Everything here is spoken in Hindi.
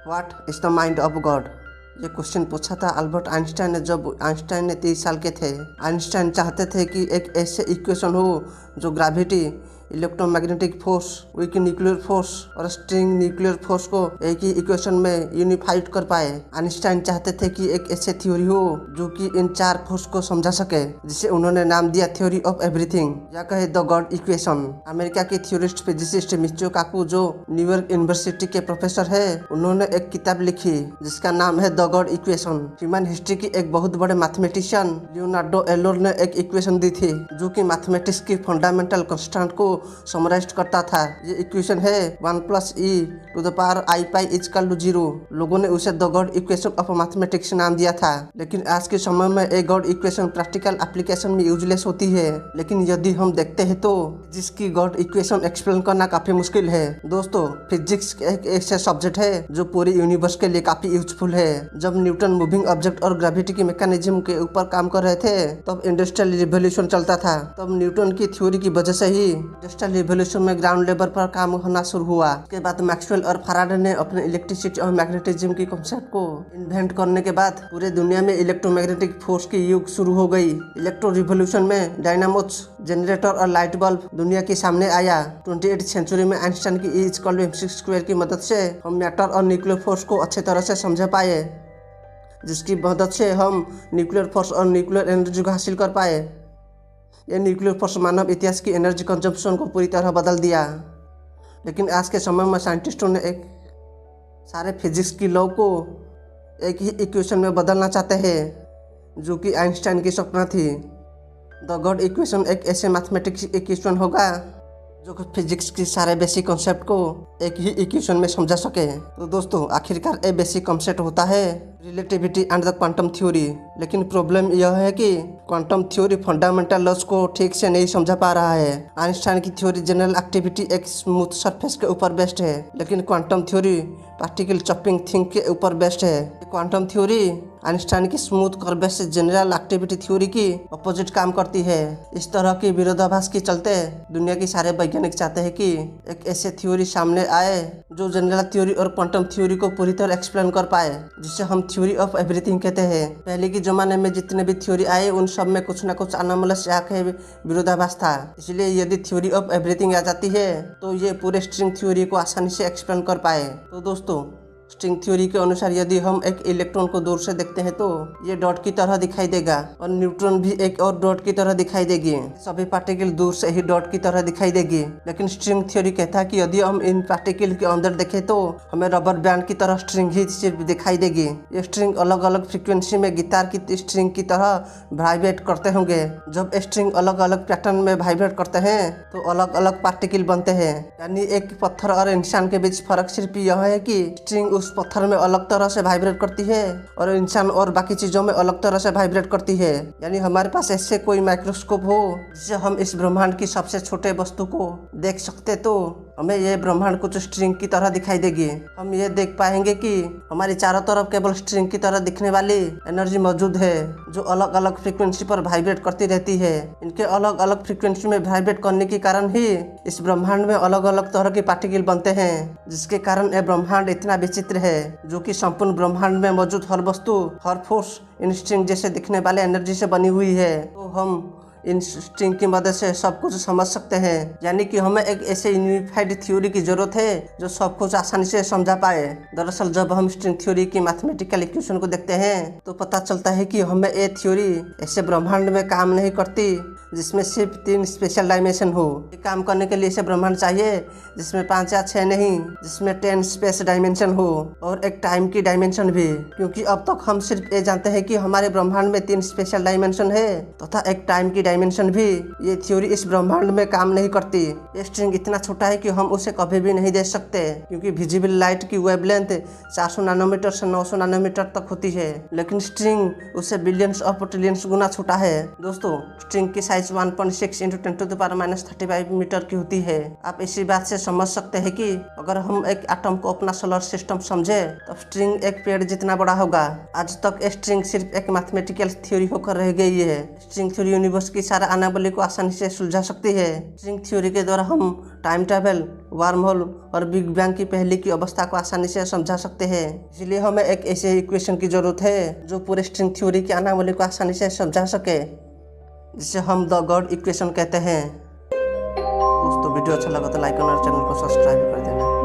What is the mind of God. ये क्वेश्चन पूछा था अल्बर्ट आइंस्टाइन ने जब आइंस्टाइन ने 30 साल के थे। आइंस्टाइन चाहते थे कि एक ऐसे इक्वेशन हो जो gravity, electromagnetic force, weak nuclear force और स्ट्रिंग न्यूक्लियर फोर्स को एक ही इक्वेशन में यूनिफाइड कर पाए। आइंस्टाइन चाहते थे कि एक ऐसे थ्योरी हो जो कि इन 4 फोर्स को समझा सके, जिसे उन्होंने नाम दिया थ्योरी ऑफ एवरीथिंग या कहे द गॉड इक्वेशन। अमेरिका के थ्योरिस्ट फिजिसिस्ट मिचियो काकू, जो न्यूयॉर्क यूनिवर्सिटी के प्रोफेसर है, उन्होंने एक किताब लिखी जिसका नाम है the God equation. Human history की एक बहुत बड़े मैथमेटिशियन लियोनार्डो एलोर ने एक इक्वेशन दी थी जो कि मैथमेटिक्स की फंडामेंटल कांस्टेंट को समराइज करता था। ये इक्वेशन है 1 + e⁻i⁴ = 0। लोगों ने उसे the God equation of mathematics नाम दिया था। लेकिन आज के समय में एक गॉड इक्वेशन प्रैक्टिकल एप्लीकेशन में यूजलेस होती है। लेकिन यदि हम देखते हैं तो जिसकी गॉड इक्वेशन एक्सप्लेन करना काफी मुश्किल है। दोस्तों, फिजिक्स एक ऐसा सब्जेक्ट है जो पूरी यूनिवर्स के लिए काफी यूजफुल है। जब न्यूटन मूविंग ऑब्जेक्ट और ग्रेविटी की मैकेनिज्म के ऊपर काम कर रहे थे तब इंडस्ट्रियल रिवॉल्यूशन चलता था। तब न्यूटन की थ्योरी की वजह से ही इंडस्ट्रियल रिवॉल्यूशन में ग्राउंड लेवल पर काम होना शुरू हुआ। उसके बाद मैक्सवेल और फैराडे ने अपने इलेक्ट्रिसिटी और मैग्नेटिज्म की कॉन्सेप्ट को इन्वेंट करने के बाद पूरे दुनिया में इलेक्ट्रोमैग्नेटिक फोर्स की युग शुरू हो गई। इलेक्ट्रो रिवॉल्यूशन में डायनामोस, जनरेटर और लाइट बल्ब दुनिया के सामने आया। 28वीं सेंचुरी में आइंस्टाइन की E=mc² की मदद से हम मैटर और न्यूक्लियर फोर्स को अच्छे तरह से समझ पाए, जिसकी मदद से हम न्यूक्लियर फोर्स और न्यूक्लियर एनर्जी को हासिल कर पाए। ये न्यूक्लियर फोर्स मानव इतिहास की एनर्जी कंजम्पशन को पूरी तरह बदल दिया। लेकिन आज के समय में साइंटिस्टों ने एक सारे फिजिक्स की लॉ को एक ही इक्वेशन में बदलना चाहते हैं जो कि आइंस्टाइन की सपना थी। द गॉड इक्वेशन एक ऐसे मैथमेटिक्स इक्वेशन होगा जो कि फिजिक्स की सारे बेसिक कॉन्सेप्ट को एक ही इक्वेशन में समझा सके। तो दोस्तों, आखिरकार ये बेसिक कॉन्सेप्ट होता है relativity and the quantum theory. लेकिन प्रॉब्लम यह है कि क्वांटम थ्योरी फंडामेंटल लॉज को ठीक से नहीं समझा पा रहा है। आइंस्टाइन की थ्योरी जनरल एक्टिविटी एक स्मूथ सरफेस के ऊपर बेस्ड है, लेकिन quantum theory particle chopping thing के ऊपर बेस्ड है। क्वांटम थ्योरी आइंस्टाइन की स्मूथ कर्व से जनरल एक्टिविटी थ्योरी की अपोजिट काम करती है। इस तरह की विरोधाभास के चलते दुनिया के सारे वैज्ञानिक चाहते हैं कि एक ऐसे थ्योरी सामने आए जो जनरल थ्योरी और क्वांटम थ्योरी को पूरी तरह एक्सप्लेन कर पाए, जिसे हम थ्योरी ऑफ एवरीथिंग कहते हैं। पहले के जमाने में जितने भी थ्योरी आए उन सब में कुछ न कुछ अनोमलस या विरोधाभास था। इसलिए यदि थ्योरी ऑफ एवरीथिंग आ जाती है तो ये पूरे स्ट्रिंग थ्योरी को आसानी से एक्सप्लेन कर पाए। तो दोस्तों, स्ट्रिंग थ्योरी के अनुसार यदि हम एक इलेक्ट्रॉन को दूर से देखते हैं तो ये डॉट की तरह दिखाई देगा और न्यूट्रॉन भी एक और डॉट की तरह दिखाई देगी। सभी पार्टिकल दूर से ही डॉट की तरह दिखाई देगी। लेकिन स्ट्रिंग थ्योरी कहता है कि यदि हम इन पार्टिकल के अंदर देखें तो हमें रबर बैंड की तरह स्ट्रिंग ही सिर्फ दिखाई देगी। ये स्ट्रिंग अलग अलग फ्रीक्वेंसी में गिटार की स्ट्रिंग की तरह वाइब्रेट करते होंगे। जब स्ट्रिंग अलग अलग पैटर्न में वाइब्रेट करते हैं तो अलग अलग पार्टिकल बनते हैं। यानी एक पत्थर और इंसान के बीच फर्क सिर्फ यह है कि स्ट्रिंग उस पत्थर में अलग तरह से वाइब्रेट करती है और इंसान और बाकी चीजों में अलग तरह से वाइब्रेट करती है। यानी हमारे पास ऐसे कोई माइक्रोस्कोप हो जिससे हम इस ब्रह्मांड की सबसे छोटे वस्तु को देख सकते तो हमें यह ब्रह्मांड कुछ स्ट्रिंग की तरह दिखाई देगी। हम ये देख पाएंगे कि हमारी चारों तरफ केवल स्ट्रिंग की तरह दिखने वाली एनर्जी मौजूद है जो अलग अलग फ्रीक्वेंसी पर वाइब्रेट करती रहती है। इनके अलग अलग फ्रीक्वेंसी में वाइब्रेट करने के कारण ही इस ब्रह्मांड में अलग अलग तरह के पार्टिकल बनते हैं, जिसके कारण यह ब्रह्मांड इतना विचित्र है जो कि संपूर्ण ब्रह्मांड में मौजूद हर वस्तु, हर फोर्स इन स्ट्रिंग जैसे दिखने वाले एनर्जी से बनी हुई है। तो हम इन स्ट्रिंग की मदद से सब कुछ समझ सकते हैं। यानी कि हमें एक ऐसे यूनिफाइड थ्योरी की जरूरत है जो सब कुछ आसानी से समझा पाए। दरअसल जब हम स्ट्रिंग थ्योरी की मैथमेटिकल इक्वेशन को देखते हैं तो पता चलता है कि हमें ये थ्योरी ऐसे ब्रह्मांड में काम नहीं करती जिसमें सिर्फ 3 स्पेशल डायमेंशन हो। काम करने के लिए ऐसे ब्रह्मांड चाहिए जिसमें 5 या 6 नहीं, जिसमें 10 स्पेस डायमेंशन हो और एक टाइम की डायमेंशन भी। क्योंकि अब तक हम सिर्फ ये जानते हैं कि हमारे ब्रह्मांड में 3 स्पेशल डायमेंशन है तथा एक टाइम की डायमेंशन भी। ये थ्योरी इस ब्रह्मांड में काम नहीं करती। ये स्ट्रिंग इतना छोटा है कि हम उसे कभी भी नहीं देख सकते, क्योंकि विजिबल लाइट की वेवलेंथ 400 नैनोमीटर से 900 नैनोमीटर तक होती है, लेकिन स्ट्रिंग उससे बिलियंस और ट्रिलियंस गुना छोटा है। दोस्तों, स्ट्रिंग की साइज 1.6 × 10⁻⁻35 मीटर की होती है। आप इसी बात से समझ सकते हैं कि अगर हम एक एटम को अपना सोलर सिस्टम समझे तो स्ट्रिंग एक पेड़ जितना बड़ा होगा। आज तक स्ट्रिंग सिर्फ एक मैथमेटिकल थ्योरी होकर रह गई है। स्ट्रिंग थ्योरी यूनिवर्स की की सारा अनावली को आसानी से सुलझा सकती है। स्ट्रिंग थ्योरी के द्वारा हम टाइम ट्रैवल, वार्म होल और बिग बैंग की पहले की अवस्था को आसानी से समझा सकते हैं। इसलिए हमें एक ऐसे इक्वेशन की जरूरत है जो पूरे स्ट्रिंग थ्योरी की अनावली को आसानी से समझा सके, जिसे हम द गॉड इक्वेशन कहते हैं। दोस्तों वीडियो अच्छा लगा तो लाइक और चैनल को सब्सक्राइब कर देना।